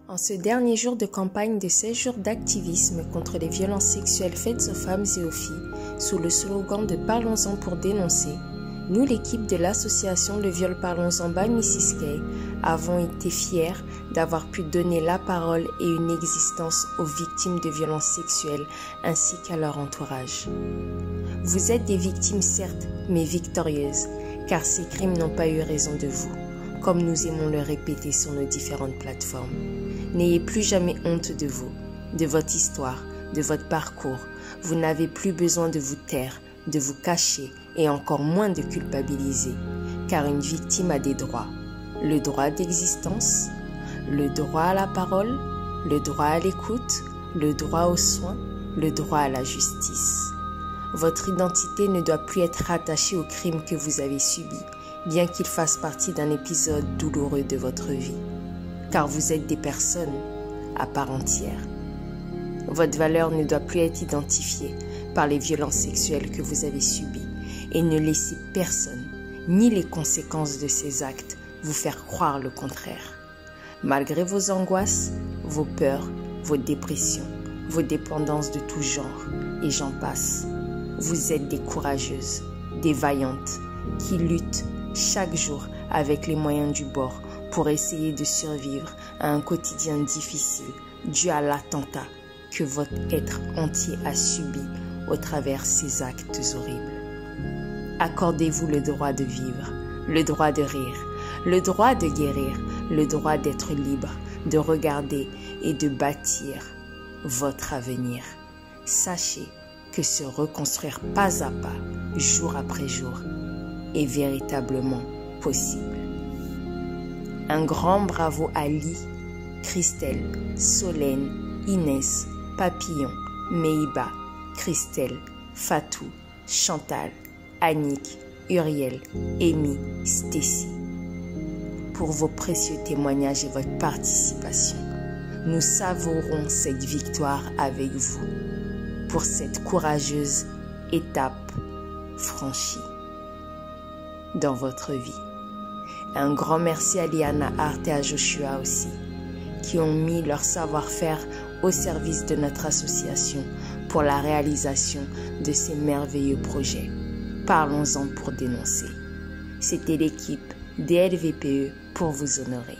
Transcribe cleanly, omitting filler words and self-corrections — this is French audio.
En ce dernier jour de campagne de 16 jours d'activisme contre les violences sexuelles faites aux femmes et aux filles, sous le slogan de Parlons-en pour dénoncer, nous, l'équipe de l'association Le Viol Parlons-en by Mrs K, avons été fiers d'avoir pu donner la parole et une existence aux victimes de violences sexuelles ainsi qu'à leur entourage. Vous êtes des victimes certes, mais victorieuses, car ces crimes n'ont pas eu raison de vous, comme nous aimons le répéter sur nos différentes plateformes. N'ayez plus jamais honte de vous, de votre histoire, de votre parcours. Vous n'avez plus besoin de vous taire, de vous cacher et encore moins de culpabiliser, car une victime a des droits. Le droit d'existence, le droit à la parole, le droit à l'écoute, le droit aux soins, le droit à la justice. Votre identité ne doit plus être rattachée au crime que vous avez subi, bien qu'il fasse partie d'un épisode douloureux de votre vie, car vous êtes des personnes à part entière. Votre valeur ne doit plus être identifiée par les violences sexuelles que vous avez subies et ne laissez personne, ni les conséquences de ces actes, vous faire croire le contraire. Malgré vos angoisses, vos peurs, vos dépressions, vos dépendances de tout genre, et j'en passe, vous êtes des courageuses, des vaillantes, qui luttent chaque jour avec les moyens du bord pour essayer de survivre à un quotidien difficile dû à l'attentat que votre être entier a subi au travers ces actes horribles. Accordez-vous le droit de vivre, le droit de rire, le droit de guérir, le droit d'être libre, de regarder et de bâtir votre avenir. Sachez que se reconstruire pas à pas, jour après jour, est véritablement possible. Un grand bravo à Lee, Christelle, Solène, Inès, Papillon, Meiba, Christelle, Fatou, Chantal, Annick, Uriel, Amy, Stacy. Pour vos précieux témoignages et votre participation, nous savourons cette victoire avec vous pour cette courageuse étape franchie dans votre vie. Un grand merci à Liana Hart et à Joshua aussi, qui ont mis leur savoir-faire au service de notre association pour la réalisation de ces merveilleux projets. Parlons-en pour dénoncer. C'était l'équipe DLVPE pour vous honorer.